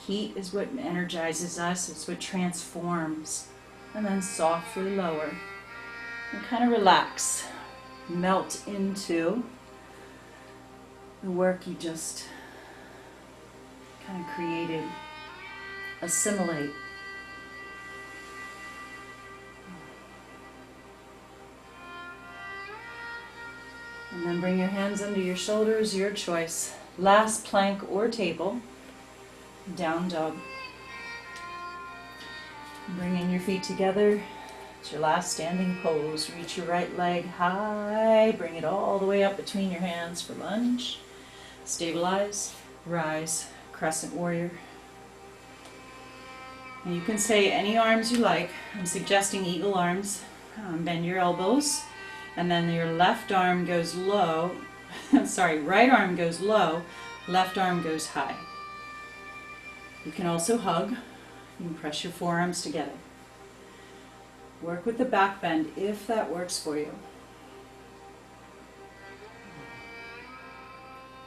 Heat is what energizes us. It's what transforms. And then softly lower. And kind of relax. Melt into the work you just kind of created. Assimilate. And then bring your hands under your shoulders, your choice. Last plank or table, down dog. Bringing your feet together. It's your last standing pose. Reach your right leg high. Bring it all the way up between your hands for lunge. Stabilize, rise, crescent warrior. And you can say any arms you like. I'm suggesting eagle arms. Bend your elbows. And then your left arm goes low. Sorry, right arm goes low. Left arm goes high. You can also hug. You can press your forearms together. Work with the back bend if that works for you.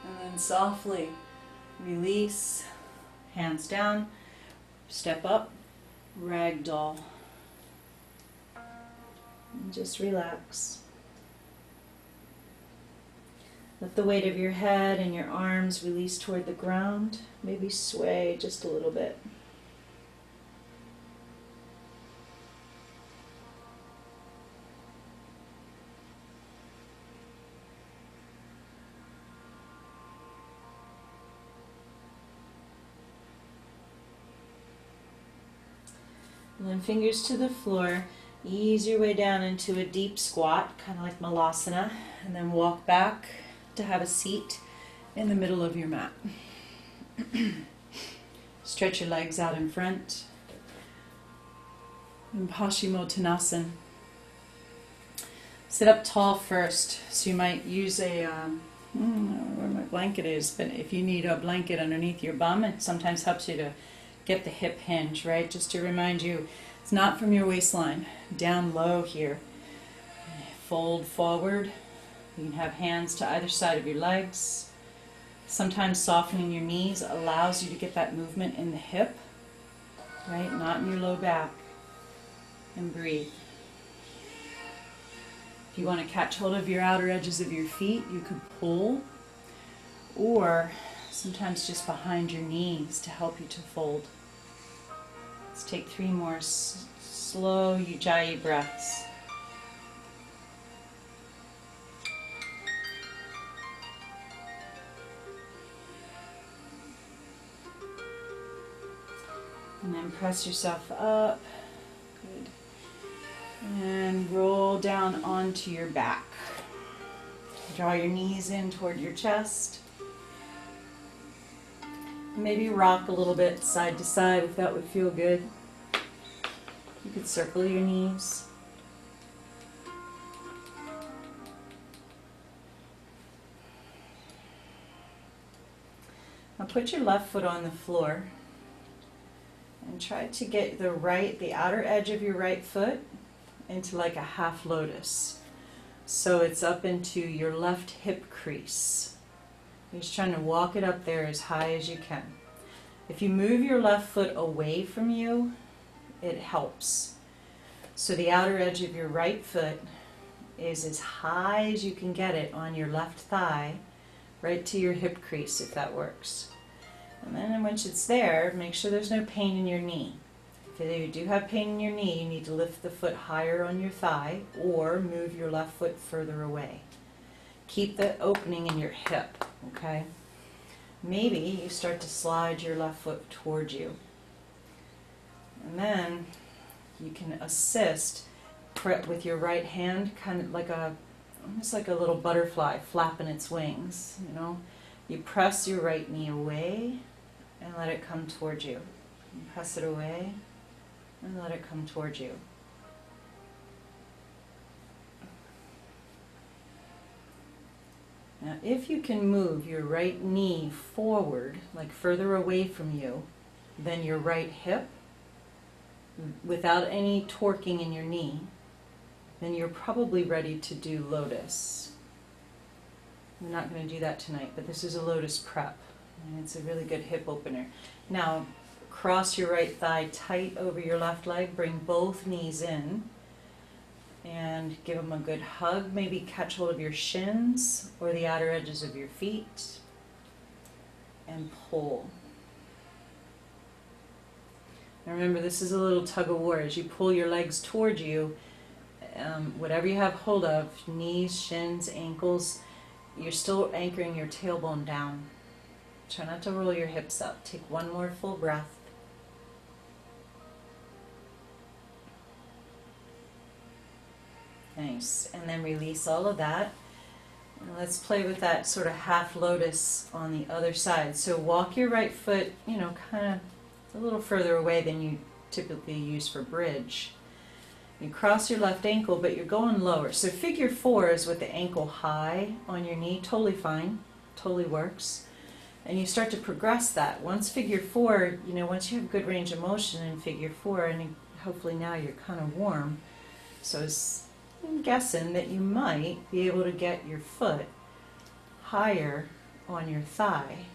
And then softly release, hands down, step up, ragdoll. And just relax. Let the weight of your head and your arms release toward the ground. Maybe sway just a little bit. And then fingers to the floor. Ease your way down into a deep squat, kind of like Malasana, and then walk back to have a seat in the middle of your mat. Stretch your legs out in front. And Paschimottanasana. Sit up tall first. So you might use a, I don't know where my blanket is, but if you need a blanket underneath your bum, it sometimes helps you to get the hip hinge, right? Just to remind you, it's not from your waistline. Down low here. Fold forward. You can have hands to either side of your legs. Sometimes softening your knees allows you to get that movement in the hip, right? Not in your low back. And breathe. If you want to catch hold of your outer edges of your feet, you could pull, or sometimes just behind your knees to help you to fold. Let's take 3 more slow Ujjayi breaths. And then press yourself up. Good. And roll down onto your back. Draw your knees in toward your chest. Maybe rock a little bit side to side if that would feel good. You could circle your knees. Now put your left foot on the floor and try to get the outer edge of your right foot into like a half lotus. So it's up into your left hip crease. You're just trying to walk it up there as high as you can. If you move your left foot away from you, it helps. So the outer edge of your right foot is as high as you can get it on your left thigh, right to your hip crease if that works. And then once it's there, make sure there's no pain in your knee. If you do have pain in your knee, you need to lift the foot higher on your thigh or move your left foot further away. Keep the opening in your hip, okay? Maybe you start to slide your left foot towards you. And then you can assist with your right hand, kind of like almost like a little butterfly flapping its wings, you know? You press your right knee away and let it come towards you. You press it away and let it come towards you. Now, if you can move your right knee forward, like further away from you than your right hip, without any torquing in your knee, then you're probably ready to do lotus. We're not going to do that tonight, but this is a lotus prep, and it's a really good hip opener. Now, cross your right thigh tight over your left leg, bring both knees in, and give them a good hug. Maybe catch hold of your shins or the outer edges of your feet, and pull. Now remember, this is a little tug of war. As you pull your legs toward you, whatever you have hold of, knees, shins, ankles, you're still anchoring your tailbone down. Try not to roll your hips up. Take one more full breath. Nice. And then release all of that. And let's play with that sort of half lotus on the other side. So walk your right foot, kind of a little further away than you typically use for bridge. You cross your left ankle, but you're going lower. So figure 4 is with the ankle high on your knee. Totally fine. Totally works. And you start to progress that. Once figure 4, once you have good range of motion in figure 4, and hopefully now you're kind of warm. So I'm guessing that you might be able to get your foot higher on your thigh,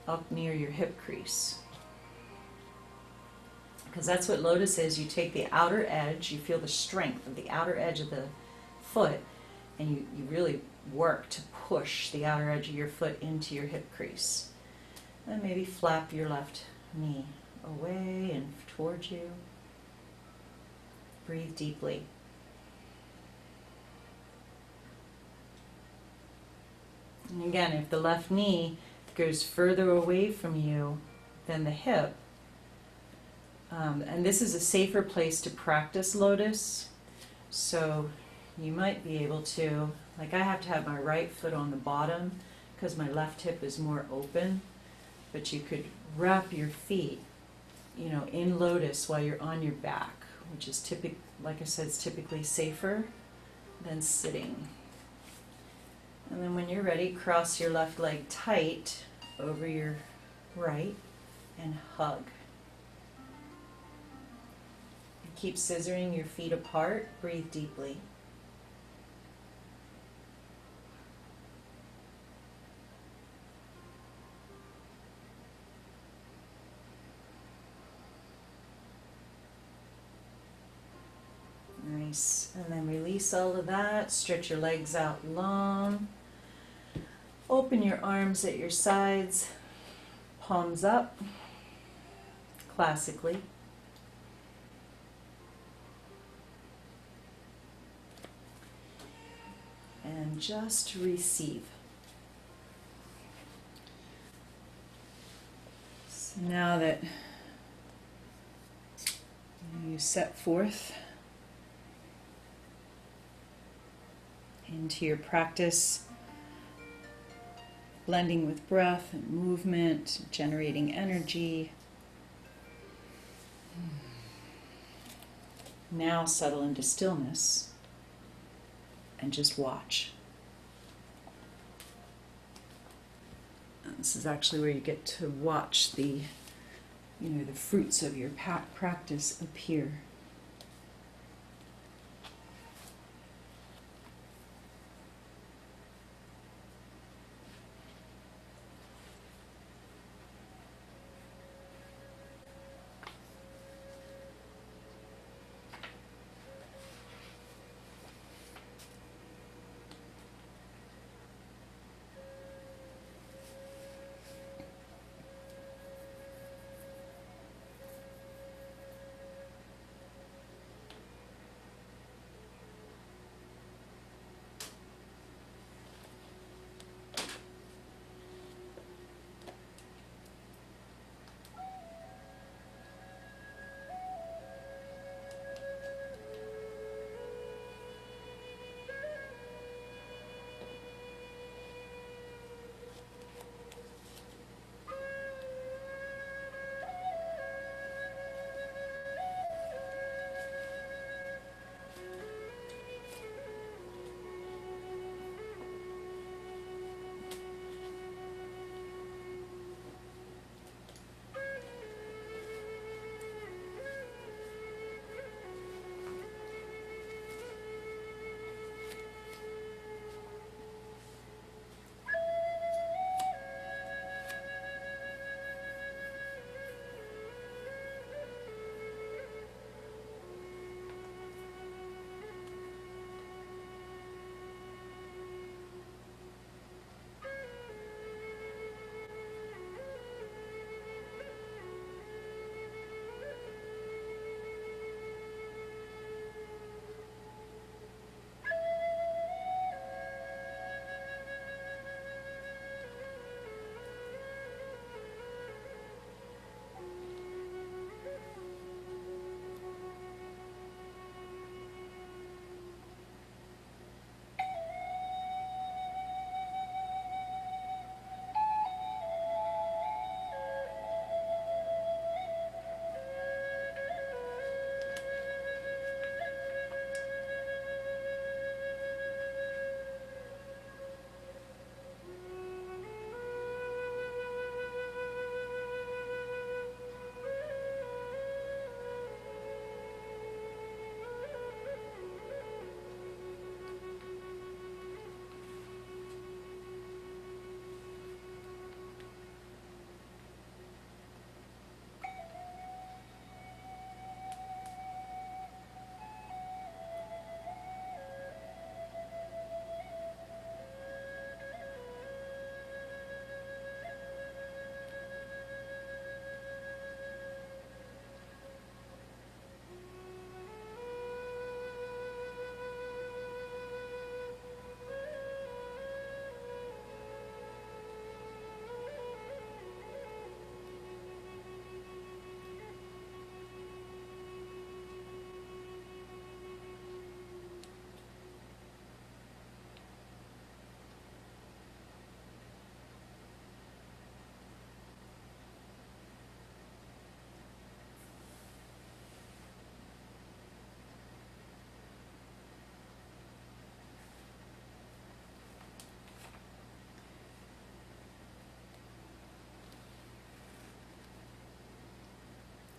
up near your hip crease. Because that's what lotus is. You take the outer edge, you feel the strength of the outer edge of the foot, and you really work to push the outer edge of your foot into your hip crease. And maybe flap your left knee away and towards you. Breathe deeply. And again, if the left knee goes further away from you than the hip, and this is a safer place to practice lotus, so you might be able to, like I have to have my right foot on the bottom because my left hip is more open, but you could wrap your feet, in lotus while you're on your back, which is like I said, it's typically safer than sitting. And then when you're ready, cross your left leg tight over your right and hug. Keep scissoring your feet apart. Breathe deeply. Nice. And then release all of that. Stretch your legs out long. Open your arms at your sides. Palms up. Classically. And just receive. So now that you set forth into your practice, blending with breath and movement, generating energy, now settle into stillness. And just watch. And this is actually where you get to watch the fruits of your practice appear.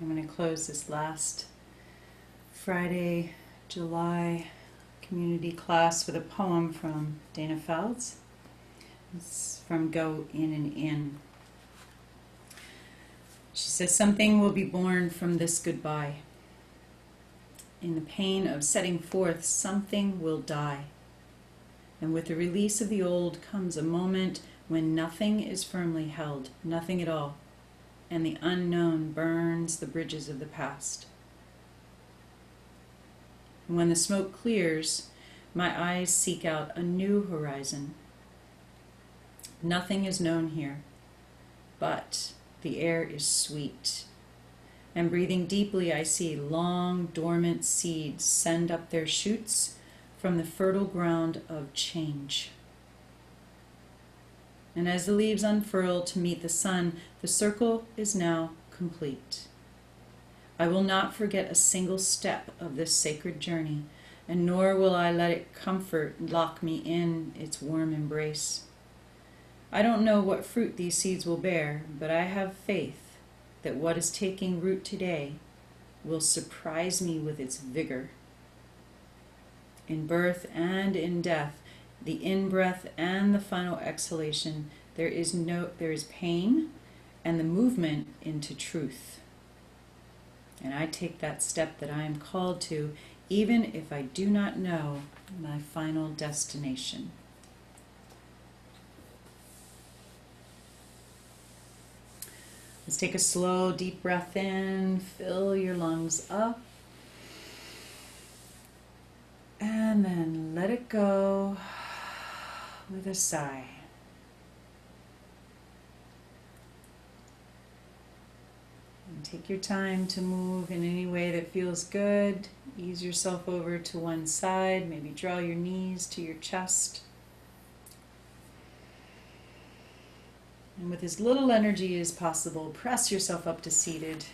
I'm going to close this last Friday, July community class with a poem from Dana Felds. It's from Go In and In. She says, something will be born from this goodbye. In the pain of setting forth, something will die. And with the release of the old comes a moment when nothing is firmly held, nothing at all, and the unknown burns the bridges of the past. And when the smoke clears, my eyes seek out a new horizon. Nothing is known here, but the air is sweet. And breathing deeply, I see long, dormant seeds send up their shoots from the fertile ground of change. And as the leaves unfurl to meet the sun, the circle is now complete. I will not forget a single step of this sacred journey, and nor will I let it comfort lock me in its warm embrace. I don't know what fruit these seeds will bear, but I have faith that what is taking root today will surprise me with its vigor. In birth and in death, the in-breath and the final exhalation, there is pain and the movement into truth. And I take that step that I am called to, even if I do not know my final destination. Let's take a slow, deep breath in, fill your lungs up, and then let it go with a sigh. And take your time to move in any way that feels good. Ease yourself over to one side, maybe draw your knees to your chest. And with as little energy as possible, press yourself up to seated.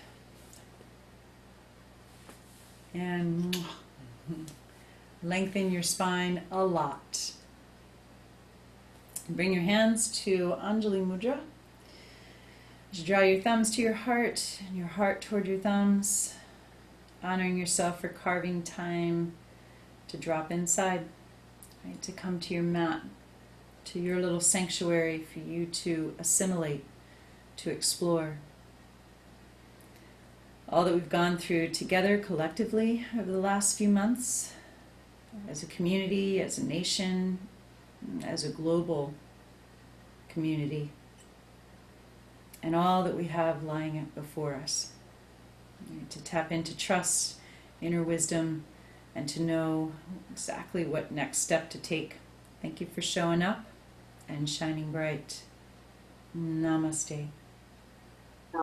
And lengthen your spine a lot. Bring your hands to Anjali Mudra. As you draw your thumbs to your heart and your heart toward your thumbs, honoring yourself for carving time to drop inside, right? To come to your mat, to your little sanctuary for you to assimilate, to explore. All that we've gone through together collectively over the last few months, as a community, as a nation, as a global community, and all that we have lying before us. To tap into trust, inner wisdom, and to know exactly what next step to take. Thank you for showing up and shining bright. Namaste.